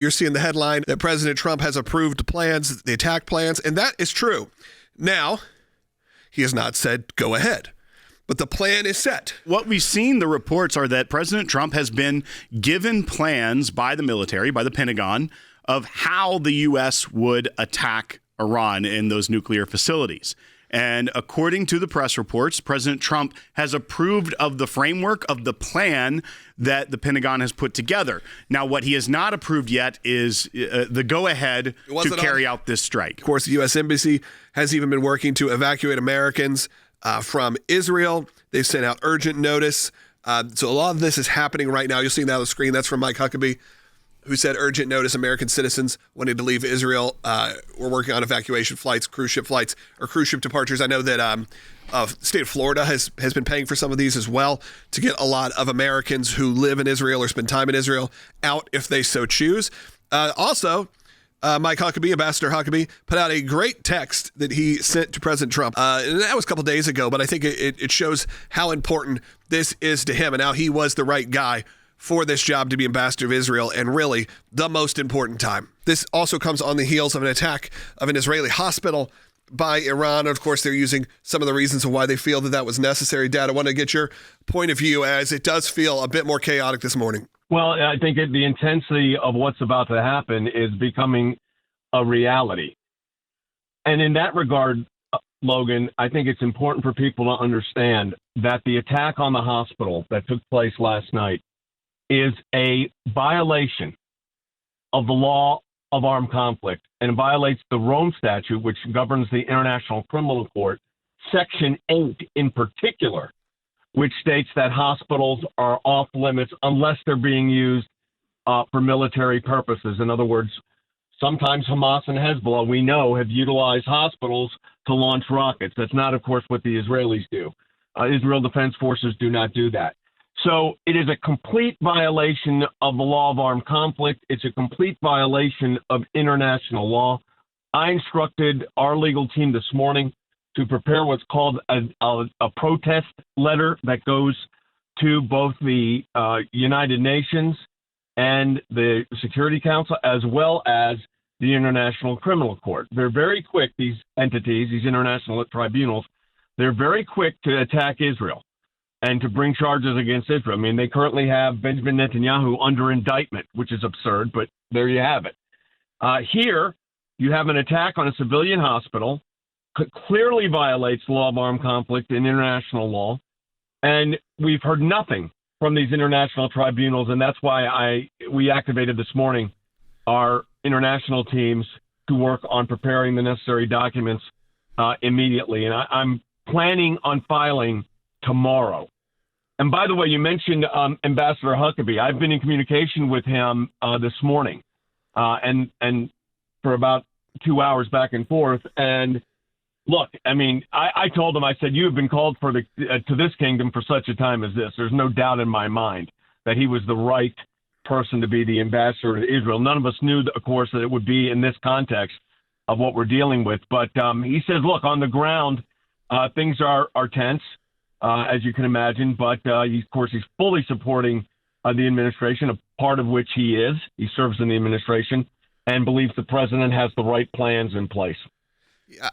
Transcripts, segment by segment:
You're seeing the headline that President Trump has approved plans, the attack plans, and that is true. Now, he has not said go ahead, but the plan is set. What we've seen, the reports are that President Trump has been given plans by the military, by the Pentagon, of how the U.S. would attack Iran in those nuclear facilities. And according to the press reports, President Trump has approved of the framework of the plan that the Pentagon has put together. Now, what he has not approved yet is the go-ahead to carry out this strike. Of course, the U.S. Embassy has even been working to evacuate Americans from Israel. They've sent out urgent notice. So a lot of this is happening right now. You'll see that on the screen. That's from Mike Huckabee, who said urgent notice American citizens wanting to leave Israel. We're working on evacuation flights, cruise ship flights, or cruise ship departures. I know that state of Florida has been paying for some of these as well to get a lot of Americans who live in Israel or spend time in Israel out if they so choose. Also, Mike Huckabee, Ambassador Huckabee, put out a great text that he sent to President Trump. And that was a couple days ago, but I think it shows how important this is to him and how he was the right guy for this job to be ambassador of Israel, and really the most important time. This also comes on the heels of an attack of an Israeli hospital by Iran. Of course, they're using some of the reasons of why they feel that was necessary. Dad, I want to get your point of view, as it does feel a bit more chaotic this morning. Well, I think the intensity of what's about to happen is becoming a reality. And in that regard, Logan, I think it's important for people to understand that the attack on the hospital that took place last night is a violation of the law of armed conflict, and violates the Rome Statute, which governs the International Criminal Court, Section 8 in particular, which states that hospitals are off limits unless they're being used for military purposes. In other words, sometimes Hamas and Hezbollah, we know, have utilized hospitals to launch rockets. That's not, of course, what the Israelis do. Israel Defense Forces do not do that. So it is a complete violation of the law of armed conflict. It's a complete violation of international law. I instructed our legal team this morning to prepare what's called a protest letter that goes to both the United Nations and the Security Council, as well as the International Criminal Court. They're very quick, these entities, these international tribunals, they're very quick to attack Israel and to bring charges against Israel. I mean, they currently have Benjamin Netanyahu under indictment, which is absurd, but there you have it. Here, you have an attack on a civilian hospital, clearly violates the law of armed conflict and international law, and we've heard nothing from these international tribunals, and that's why we activated this morning our international teams to work on preparing the necessary documents immediately. And I'm planning on filing tomorrow. And by the way, you mentioned Ambassador Huckabee. I've been in communication with him this morning, and for about 2 hours back and forth. And look, I mean, I told him, I said, you have been called to this kingdom for such a time as this. There's no doubt in my mind that he was the right person to be the ambassador to Israel. None of us knew, of course, that it would be in this context of what we're dealing with. But he says, look, on the ground, things are tense, as you can imagine. But of course, he's fully supporting the administration, a part of which he is. He serves in the administration and believes the president has the right plans in place.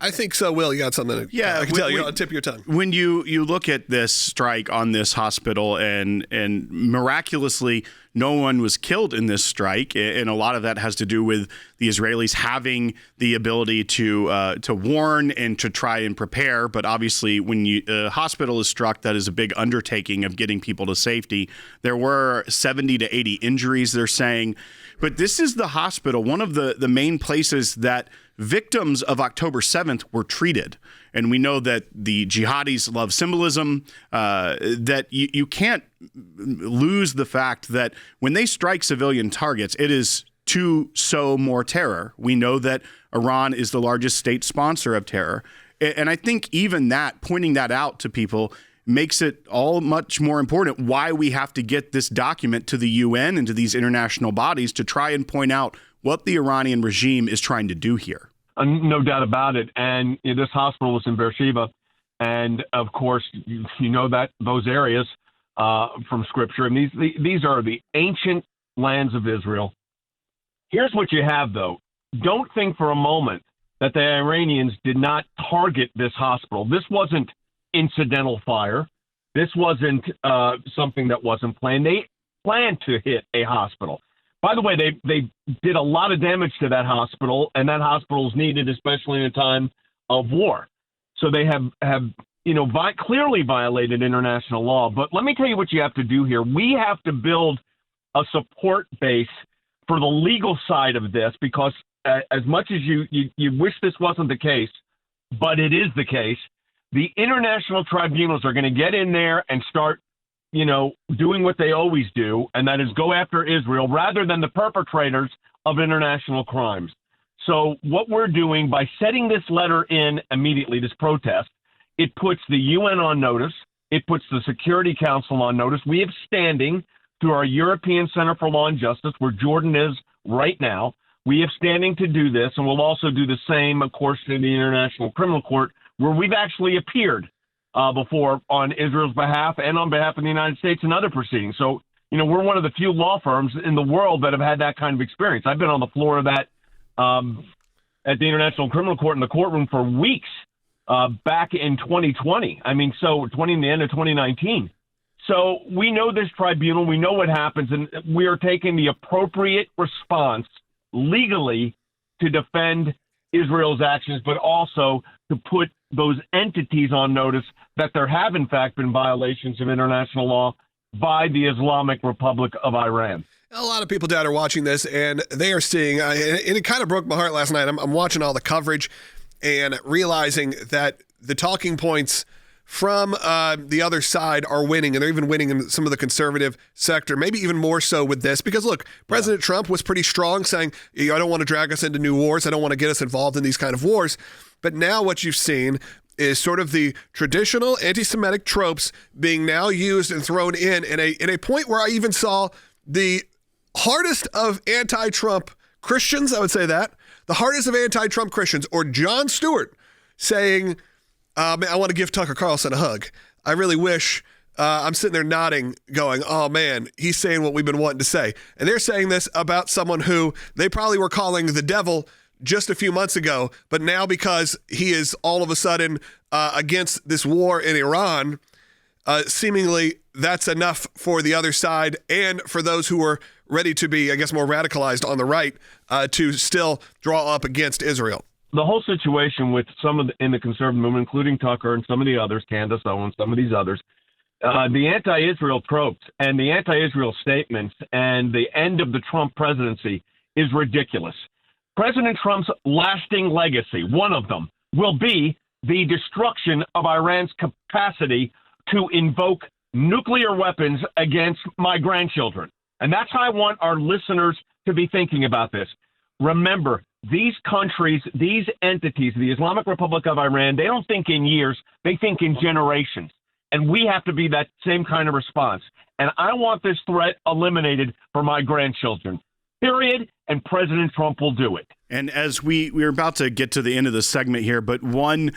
I think so, Will. You got something? Yeah, I can tell you on the tip of your tongue. When you look at this strike on this hospital, and miraculously, no one was killed in this strike, and a lot of that has to do with the Israelis having the ability to warn and to try and prepare. But obviously, when a hospital is struck, that is a big undertaking of getting people to safety. There were 70 to 80 injuries, they're saying. But this is the hospital, one of the main places that victims of October 7th were treated. And we know that the jihadis love symbolism, that you can't lose the fact that when they strike civilian targets, it is to sow more terror. We know that Iran is the largest state sponsor of terror. And I think even that, pointing that out to people, makes it all much more important why we have to get this document to the UN and to these international bodies to try and point out what the Iranian regime is trying to do here. No doubt about it. And this hospital was in Beersheba. And of course, you know that those areas from Scripture. And these are the ancient lands of Israel. Here's what you have, though. Don't think for a moment that the Iranians did not target this hospital. This wasn't incidental fire. This wasn't something that wasn't planned. They planned to hit a hospital. By the way, they did a lot of damage to that hospital, and that hospital is needed, especially in a time of war. So they have clearly violated international law. But let me tell you what you have to do here. We have to build a support base for the legal side of this, because as much as you wish this wasn't the case, but it is the case, the international tribunals are going to get in there and start, doing what they always do, and that is go after Israel rather than the perpetrators of international crimes. So what we're doing by setting this letter in immediately, this protest, it puts the UN on notice. It puts the Security Council on notice. We have standing through our European Center for Law and Justice, where Jordan is right now. We have standing to do this, and we'll also do the same, of course, in the International Criminal Court, where we've actually appeared before on Israel's behalf and on behalf of the United States in other proceedings. So, we're one of the few law firms in the world that have had that kind of experience. I've been on the floor of that at the International Criminal Court in the courtroom for weeks back in 2020. In the end of 2019. So we know this tribunal, we know what happens, and we are taking the appropriate response legally to defend Israel's actions, but also to put those entities on notice that there have, in fact, been violations of international law by the Islamic Republic of Iran. A lot of people down are watching this, and they are seeing, and it kind of broke my heart last night. I'm watching all the coverage and realizing that the talking points from the other side are winning, and they're even winning in some of the conservative sector, maybe even more so with this. Because, look, President Trump was pretty strong, saying, I don't want to drag us into new wars. I don't want to get us involved in these kind of wars. But now what you've seen is sort of the traditional anti-Semitic tropes being now used and thrown in a point where I even saw the hardest of anti-Trump Christians, I would say that, the hardest of anti-Trump Christians, or Jon Stewart, saying, I want to give Tucker Carlson a hug. I really wish. I'm sitting there nodding, going, oh man, he's saying what we've been wanting to say. And they're saying this about someone who they probably were calling the devil just a few months ago, but now because he is all of a sudden against this war in Iran, seemingly that's enough for the other side and for those who are ready to be, I guess, more radicalized on the right to still draw up against Israel. The whole situation with some in the conservative movement, including Tucker and some of the others, Candace Owens, some of these others, the anti-Israel tropes and the anti-Israel statements and the end of the Trump presidency is ridiculous. President Trump's lasting legacy, one of them, will be the destruction of Iran's capacity to invoke nuclear weapons against my grandchildren. And that's how I want our listeners to be thinking about this. Remember, these countries, these entities, the Islamic Republic of Iran, they don't think in years, they think in generations. And we have to be that same kind of response. And I want this threat eliminated for my grandchildren, period. And President Trump will do it. And as we're about to get to the end of the segment here, but one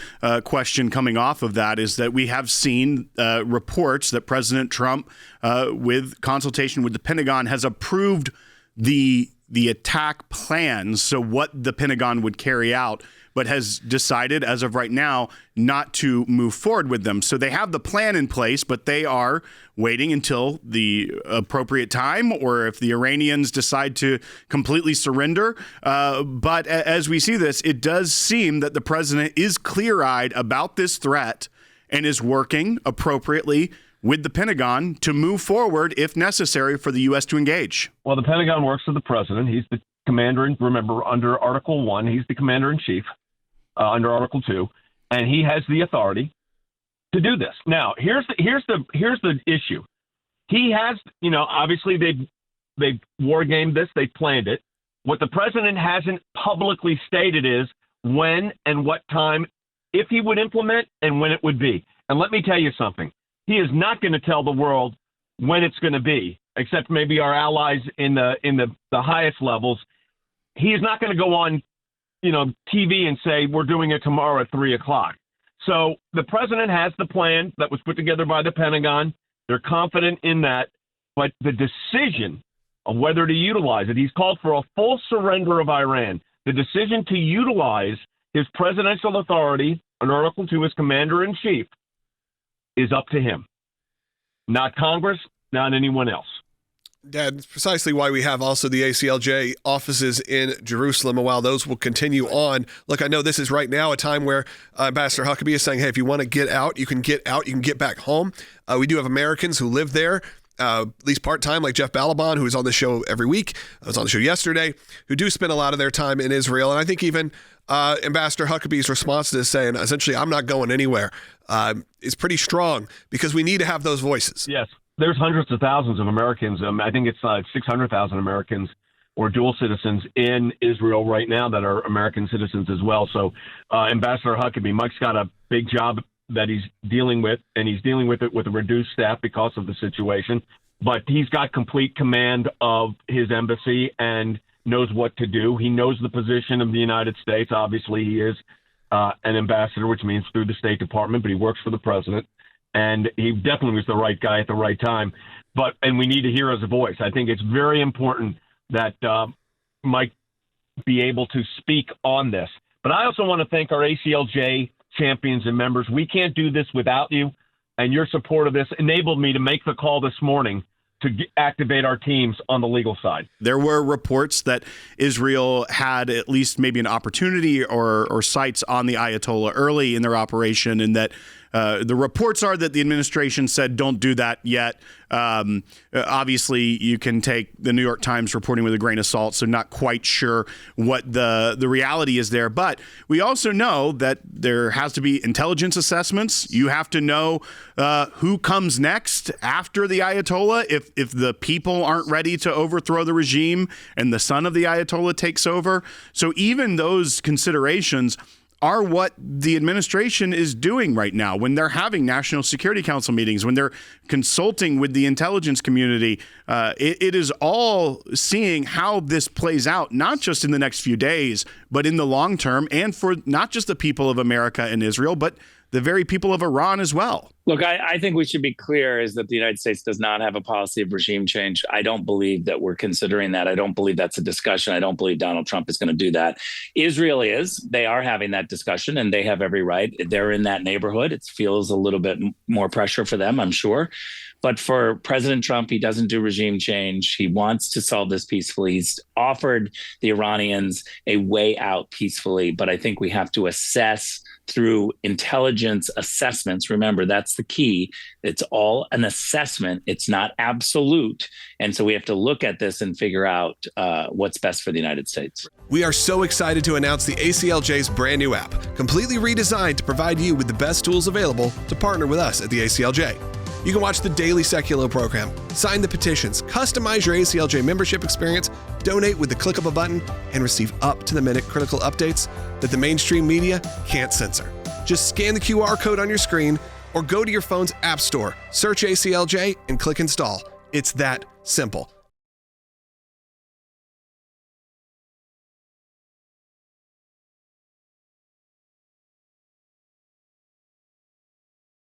question coming off of that is that we have seen reports that President Trump, with consultation with the Pentagon, has approved the attack plans, so what the Pentagon would carry out, but has decided as of right now not to move forward with them. So they have the plan in place, but they are waiting until the appropriate time, or if the Iranians decide to completely surrender. But as we see this, it does seem that the president is clear-eyed about this threat and is working appropriately with the Pentagon to move forward if necessary for the U.S. to engage. Well, the Pentagon works with the president. He's the commander, and remember, under Article 1, he's the commander-in-chief. Under Article 2, and he has the authority to do this. Now, here's the issue. He has, obviously they've war gamed this, they planned it. What the president hasn't publicly stated is when and what time, if he would implement, and when it would be. And let me tell you something. He is not going to tell the world when it's going to be, except maybe our allies in the highest levels. He is not going to go on TV and say, we're doing it tomorrow at 3:00. So the president has the plan that was put together by the Pentagon. They're confident in that. But the decision of whether to utilize it. He's called for a full surrender of Iran. The decision to utilize his presidential authority, an Article 2 as commander-in-chief, is up to him. Not Congress, not anyone else. That's precisely why we have also the ACLJ offices in Jerusalem. And while those will continue on, look, I know this is right now a time where Ambassador Huckabee is saying, hey, if you want to get out, you can get out, you can get back home. We do have Americans who live there, at least part-time, like Jeff Balaban, who is on the show every week. I was on the show yesterday, who do spend a lot of their time in Israel. And I think even Ambassador Huckabee's response to this, saying, essentially, I'm not going anywhere, is pretty strong because we need to have those voices. Yes. There's hundreds of thousands of Americans. I think it's 600,000 Americans or dual citizens in Israel right now that are American citizens as well. So Ambassador Huckabee, Mike's got a big job that he's dealing with, and he's dealing with it with a reduced staff because of the situation. But he's got complete command of his embassy and knows what to do. He knows the position of the United States. Obviously, he is an ambassador, which means through the State Department, but he works for the president. And he definitely was the right guy at the right time. And we need to hear his voice. I think it's very important that Mike be able to speak on this. But I also want to thank our ACLJ champions and members. We can't do this without you. And your support of this enabled me to make the call this morning to activate our teams on the legal side. There were reports that Israel had at least maybe an opportunity or sights on the Ayatollah early in their operation, and that the reports are that the administration said, don't do that yet. Obviously, you can take the New York Times reporting with a grain of salt, so not quite sure what the reality is there. But we also know that there has to be intelligence assessments. You have to know who comes next after the Ayatollah. If the people aren't ready to overthrow the regime and the son of the Ayatollah takes over. So even those considerations are what the administration is doing right now when they're having National Security Council meetings, when they're consulting with the intelligence community. It is all seeing how this plays out, not just in the next few days, but in the long term, and for not just the people of America and Israel, but the very people of Iran as well. Look, I think we should be clear is that the United States does not have a policy of regime change. I don't believe that we're considering that. I don't believe that's a discussion. I don't believe Donald Trump is going to do that. Israel is. They are having that discussion, and they have every right. They're in that neighborhood. It feels a little bit more pressure for them, I'm sure. But for President Trump, he doesn't do regime change. He wants to solve this peacefully. He's offered the Iranians a way out peacefully. But I think we have to assess through intelligence assessments. Remember, that's the key. It's all an assessment. It's not absolute. And so we have to look at this and figure out what's best for the United States. We are so excited to announce the ACLJ's brand new app, completely redesigned to provide you with the best tools available to partner with us at the ACLJ. You can watch the daily Secular program, sign the petitions, customize your ACLJ membership experience, donate with the click of a button, and receive up-to-the-minute critical updates that the mainstream media can't censor. Just scan the QR code on your screen or go to your phone's app store, search ACLJ, and click install. It's that simple.